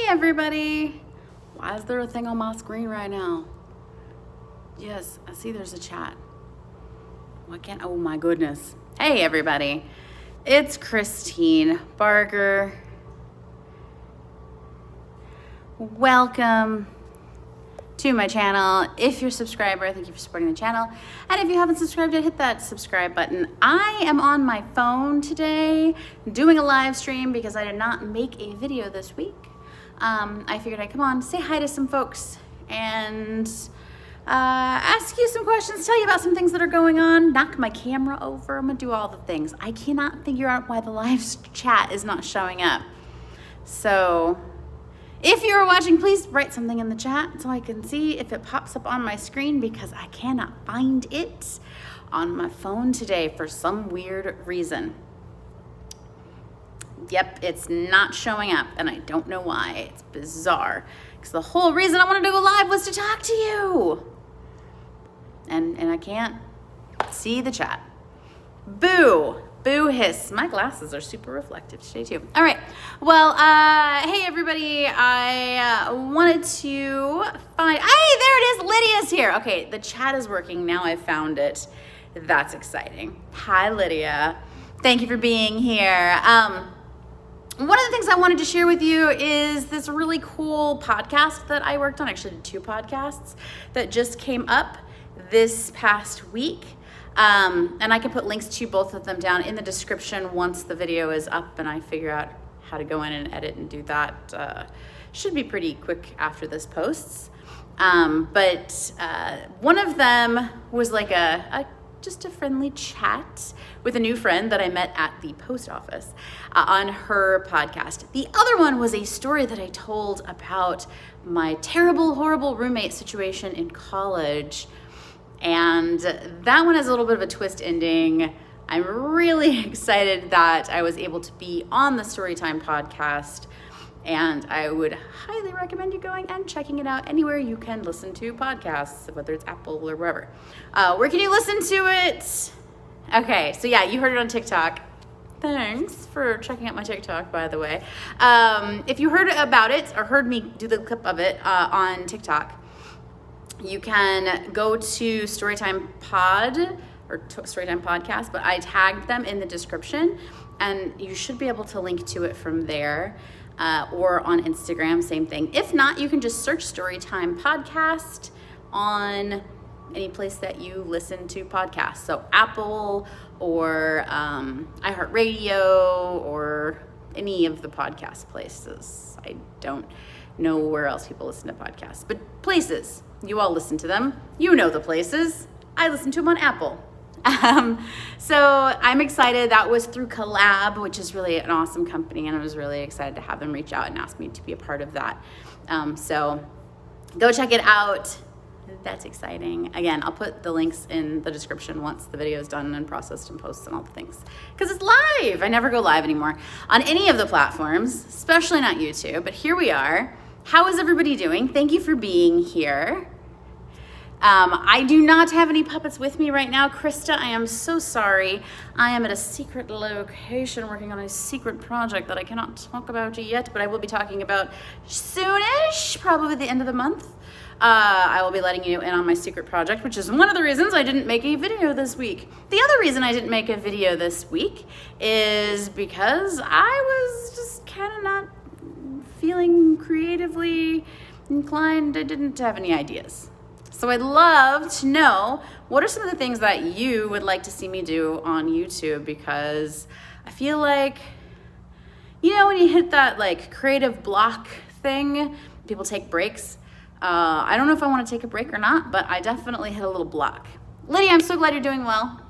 everybody. Why is there a thing on my screen right now? Yes, I see there's a chat. Oh my goodness. Hey everybody. It's Christine Barger. Welcome to my channel. If you're a subscriber, thank you for supporting the channel. And if you haven't subscribed yet, hit that subscribe button. I am on my phone today doing a live stream because I did not make a video this week. I figured I'd come on, say hi to some folks, and ask you some questions, tell you about some things that are going on, knock my camera over. I'm gonna do all the things. I cannot figure out why the live chat is not showing up. So if you're watching, please write something in the chat so I can see if it pops up on my screen, because I cannot find it on my phone today for some weird reason. Yep, it's not showing up, and I don't know why. It's bizarre, because the whole reason I wanted to go live was to talk to you. And I can't see the chat. Boo. Boo hiss. My glasses are super reflective today too. All right. Well, hey everybody. I wanted to find, hey, there it is. Lydia's here. Okay, the chat is working now. I found it. That's exciting. Hi, Lydia. Thank you for being here. One of the things I wanted to share with you is this really cool podcast that I worked on. I actually did 2 podcasts that just came up this past week. And I can put links to both of them down in the description once the video is up and I figure out how to go in and edit and do that. Should be pretty quick after this posts. But one of them was like just a friendly chat with a new friend that I met at the post office on her podcast. The other one was a story that I told about my terrible, horrible roommate situation in college. And that one has a little bit of a twist ending. I'm really excited that I was able to be on the Storytime podcast, and I would highly recommend you going and checking it out anywhere you can listen to podcasts, whether it's Apple or wherever. Where can you listen to it? Okay, so yeah, you heard it on TikTok. Thanks for checking out my TikTok, by the way. If you heard about it or heard me do the clip of it on TikTok, you can go to Storytime Pod or Storytime Podcast, but I tagged them in the description, and you should be able to link to it from there, or on Instagram, same thing. If not, you can just search Storytime Podcast on any place that you listen to podcasts. So Apple or iHeartRadio or any of the podcast places. I don't know where else people listen to podcasts, but places. You all listen to them. You know the places. I listen to them on Apple. So I'm excited. That was through Collab, which is really an awesome company, and I was really excited to have them reach out and ask me to be a part of that. So go check it out. That's exciting. Again, I'll put the links in the description once the video is done and processed and posted and all the things. Because it's live. I never go live anymore on any of the platforms, especially not YouTube, but here we are. How is everybody doing? Thank you for being here. I do not have any puppets with me right now. Krista, I am so sorry. I am at a secret location working on a secret project that I cannot talk about yet, but I will be talking about soonish, probably the end of the month. I will be letting you in on my secret project, which is one of the reasons I didn't make a video this week. The other reason I didn't make a video this week is because I was just kind of not feeling creatively inclined. I didn't have any ideas. So I'd love to know, what are some of the things that you would like to see me do on YouTube? Because I feel like, you know, when you hit that like creative block thing, people take breaks. I don't know if I want to take a break or not, but I definitely hit a little block. Lydia, I'm so glad you're doing well.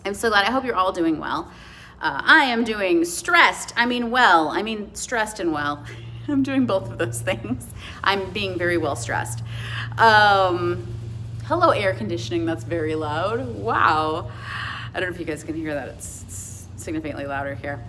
I'm so glad. I hope you're all doing well. I am doing stressed. Stressed and well. I'm doing both of those things. I'm being very well stressed. Hello, air conditioning. That's very loud. Wow. I don't know if you guys can hear that. It's significantly louder here.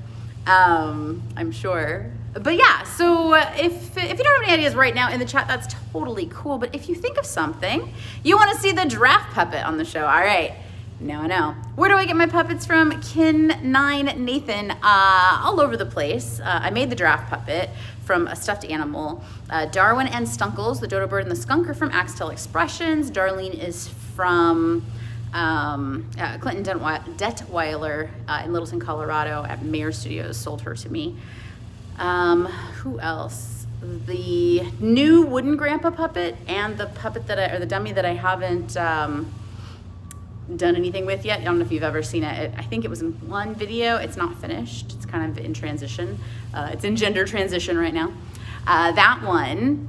I'm sure. But yeah, so if you don't have any ideas right now in the chat, that's totally cool. But if you think of something, you want to see the giraffe puppet on the show. All right. Now I know. Where do I get my puppets from? Kin9 Nathan, all over the place. I made the giraffe puppet from a stuffed animal. Darwin and Stunkles, the dodo bird and the skunk, are from Axtel Expressions. Darlene is from Clinton Detweiler in Littleton, Colorado at Mayor Studios, sold her to me. Who else? The new wooden grandpa puppet and the puppet the dummy that I haven't done anything with yet. I don't know if you've ever seen it. I think it was in one video. It's not finished. It's kind of in transition. It's in gender transition right now. That one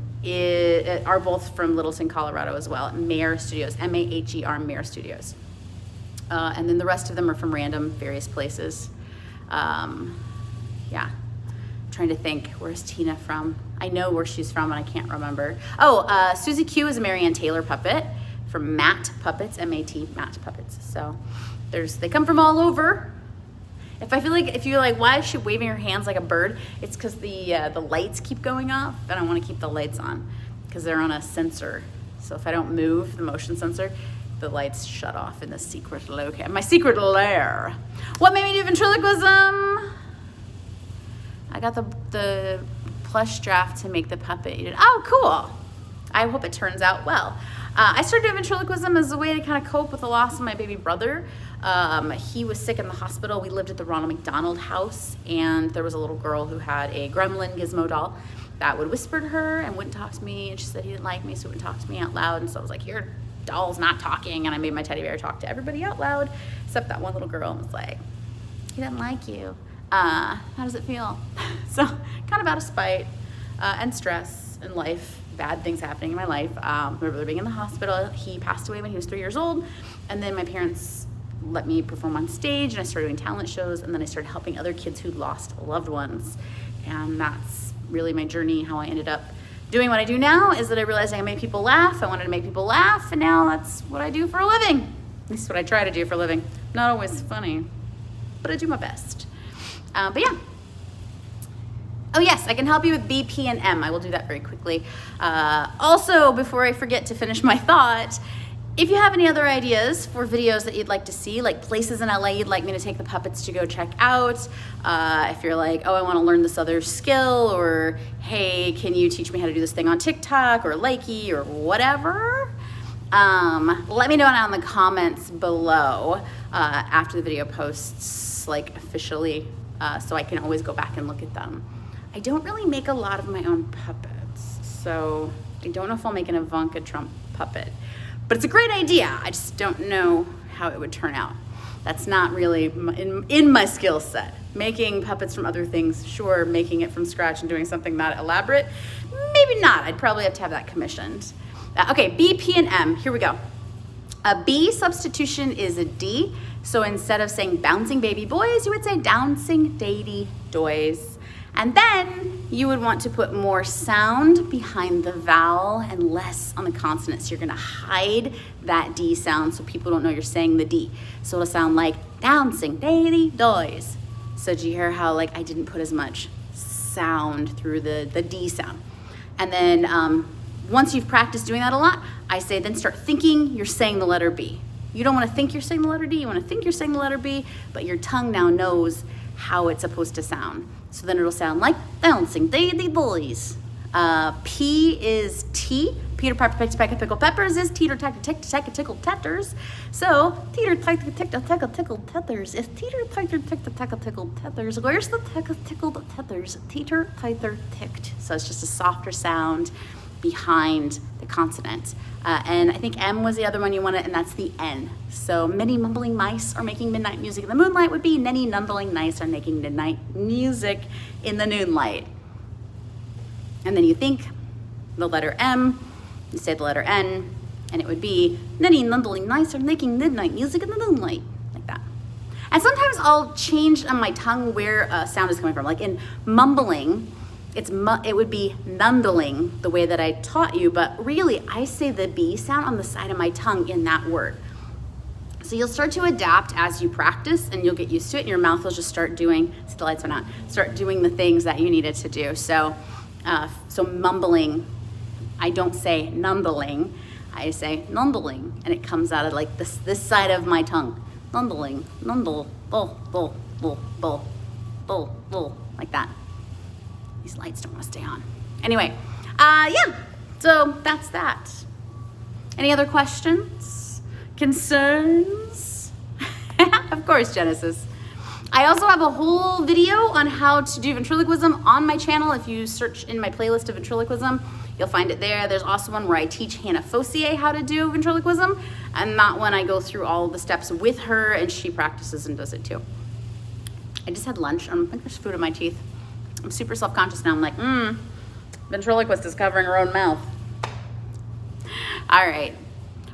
are both from Littleton, Colorado as well, Mayer Studios, M-A-H-E-R, Mayer Studios. And then the rest of them are from random various places. Yeah, trying to think, where's Tina from? I know where she's from and I can't remember. Oh, Susie Q is a Marianne Taylor puppet from Matt Puppets, M-A-T, Matt Puppets. So they come from all over. If you're like, why is she waving her hands like a bird? It's because the lights keep going off and I want to keep the lights on because they're on a sensor. So if I don't move the motion sensor, the lights shut off in the secret location, my secret lair. What made me do ventriloquism? I got the plush draft to make the puppet. Oh, cool. I hope it turns out well. I started doing ventriloquism as a way to kind of cope with the loss of my baby brother. He was sick in the hospital. We lived at the Ronald McDonald House, and there was a little girl who had a gremlin gizmo doll that would whisper to her and wouldn't talk to me, and she said he didn't like me, so he wouldn't talk to me out loud. And so I was like, your doll's not talking, and I made my teddy bear talk to everybody out loud, except that one little girl, and was like, he doesn't like you. How does it feel? So kind of out of spite and stress and life. Bad things happening in my life. My brother being in the hospital, he passed away when he was 3 years old, and then my parents let me perform on stage, and I started doing talent shows, and then I started helping other kids who'd lost loved ones, and that's really my journey. How I ended up doing what I do now is that I realized I could make people laugh. I wanted to make people laugh, and now that's what I do for a living. At least what I try to do for a living. Not always funny, but I do my best. But yeah. Oh yes, I can help you with B, P, and M. I will do that very quickly. Also, before I forget to finish my thought, if you have any other ideas for videos that you'd like to see, like places in LA you'd like me to take the puppets to go check out, if you're like, oh, I want to learn this other skill, or hey, can you teach me how to do this thing on TikTok or Likey or whatever, let me know down in the comments below after the video posts like officially, so I can always go back and look at them. I don't really make a lot of my own puppets, so I don't know if I'll make an Ivanka Trump puppet, but it's a great idea. I just don't know how it would turn out. That's not really in my skill set. Making puppets from other things, sure. Making it from scratch and doing something that elaborate, maybe not. I'd probably have to have that commissioned. Okay, B, P, and M, here we go. A B substitution is a D, so instead of saying bouncing baby boys, you would say downcing daddy doys. And then you would want to put more sound behind the vowel and less on the consonant. So you're gonna hide that D sound so people don't know you're saying the D. So it'll sound like bouncing daddy doys. So do you hear how like I didn't put as much sound through the D sound? And then once you've practiced doing that a lot, I say then start thinking you're saying the letter B. You don't wanna think you're saying the letter D, you wanna think you're saying the letter B, but your tongue now knows how it's supposed to sound. So then it'll sound like bouncing daddy boys. P is T. Peter Piper picked a peck of pickled peppers is teeter tacker tick tacker tickled tetters. So teeter tacker tick tacker tickled tethers is teeter tacker tick tacker tickled tethers. Where's the tacker tickled tethers? Teeter tacker ticked. So it's just a softer sound behind the consonant. And I think M was the other one you wanted, and that's the N. So many mumbling mice are making midnight music in the moonlight would be many numbling mice are making midnight music in the noonlight. And then you think the letter M, you say the letter N, and it would be many numbling mice are making midnight music in the moonlight, like that. And sometimes I'll change on my tongue where sound is coming from. Like in mumbling, it would be nundling the way that I taught you, but really I say the B sound on the side of my tongue in that word. So you'll start to adapt as you practice and you'll get used to it and your mouth will just start doing, see the lights went out, start doing the things that you needed to do. So mumbling, I don't say numbling. I say nundeling, and it comes out of like this side of my tongue. Nundeling, nundle, bull, bull, bull, bull, bull, bull, like that. These lights don't want to stay on. Anyway, yeah, so that's that. Any other questions? Concerns? Of course, Genesis. I also have a whole video on how to do ventriloquism on my channel. If you search in my playlist of ventriloquism, you'll find it there. There's also one where I teach Hannah Fossier how to do ventriloquism, and that one I go through all the steps with her, and she practices and does it too. I just had lunch. I think there's food in my teeth. I'm super self-conscious now. I'm like, ventriloquist is covering her own mouth. All right.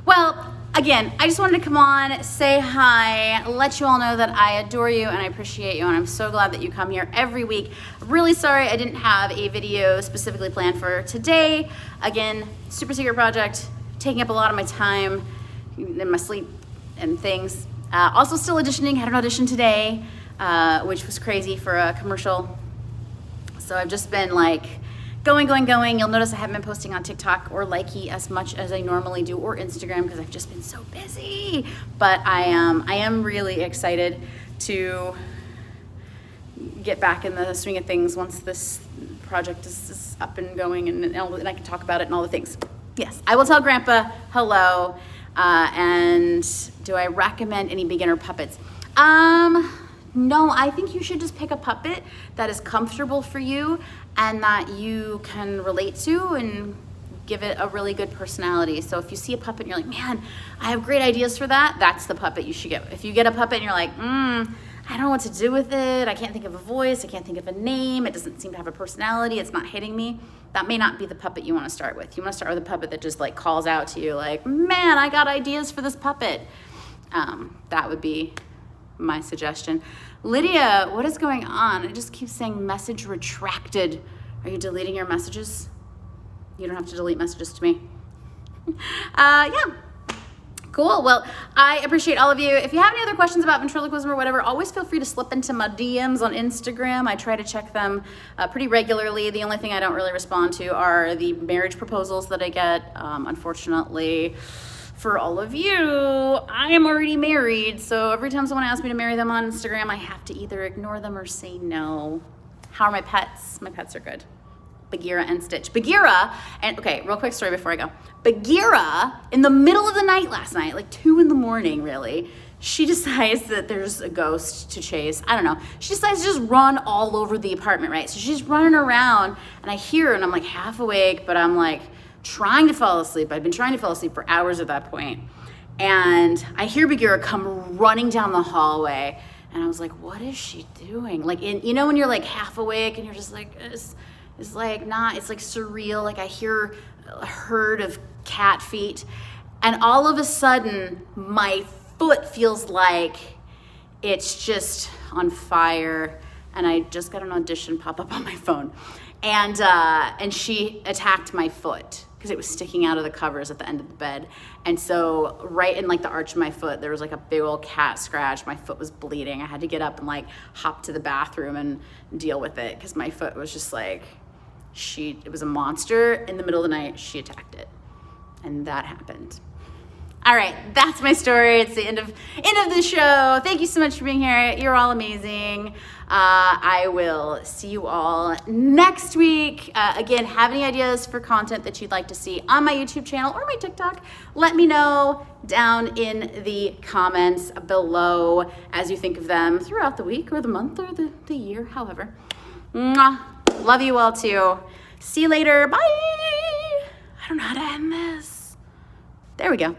Well, again, I just wanted to come on, say hi, let you all know that I adore you and I appreciate you, and I'm so glad that you come here every week. I'm really sorry I didn't have a video specifically planned for today. Again, super secret project, taking up a lot of my time in my sleep and things. Also still auditioning, had an audition today, which was crazy for a commercial. So I've just been like going. You'll notice I haven't been posting on TikTok or Likey as much as I normally do, or Instagram, because I've just been so busy. But I am really excited to get back in the swing of things once this project is up and going, and I can talk about it and all the things. Yes, I will tell Grandpa hello. And do I recommend any beginner puppets? No, I think you should just pick a puppet that is comfortable for you and that you can relate to and give it a really good personality. So if you see a puppet and you're like, man, I have great ideas for that, that's the puppet you should get. If you get a puppet and you're like, I don't know what to do with it, I can't think of a voice, I can't think of a name, it doesn't seem to have a personality, it's not hitting me, that may not be the puppet you want to start with. You want to start with a puppet that just like calls out to you like, man, I got ideas for this puppet. That would be my suggestion. Lydia, what is going on? It just keeps saying message retracted. Are you deleting your messages? You don't have to delete messages to me. Yeah. Cool. Well, I appreciate all of you. If you have any other questions about ventriloquism or whatever, always feel free to slip into my DMs on Instagram. I try to check them pretty regularly. The only thing I don't really respond to are the marriage proposals that I get. Unfortunately, for all of you, I am already married, so every time someone asks me to marry them on Instagram, I have to either ignore them or say no. How are my pets? My pets are good. Bagheera and Stitch. Bagheera, and okay, real quick story before I go. Bagheera, in the middle of the night last night, like 2 a.m, really, she decides that there's a ghost to chase. I don't know. She decides to just run all over the apartment, right? So she's running around, and I hear her, and I'm like half awake, but I'm like, trying to fall asleep. I'd been trying to fall asleep for hours at that point. And I hear Bagheera come running down the hallway. And I was like, what is she doing? Like, you know when you're like half awake and you're just like, it's like not, it's like surreal. Like I hear a herd of cat feet. And all of a sudden, my foot feels like it's just on fire. And I just got an audition pop up on my phone. And she attacked my foot because it was sticking out of the covers at the end of the bed. And so right in like the arch of my foot, there was like a big old cat scratch. My foot was bleeding. I had to get up and like hop to the bathroom and deal with it because my foot was just like, it was a monster. In the middle of the night, she attacked it. And that happened. All right, that's my story. It's the end of the show. Thank you so much for being here. You're all amazing. I will see you all next week. Again, have any ideas for content that you'd like to see on my YouTube channel or my TikTok? Let me know down in the comments below as you think of them throughout the week or the month or the year, however. Mwah. Love you all too. See you later. Bye. I don't know how to end this. There we go.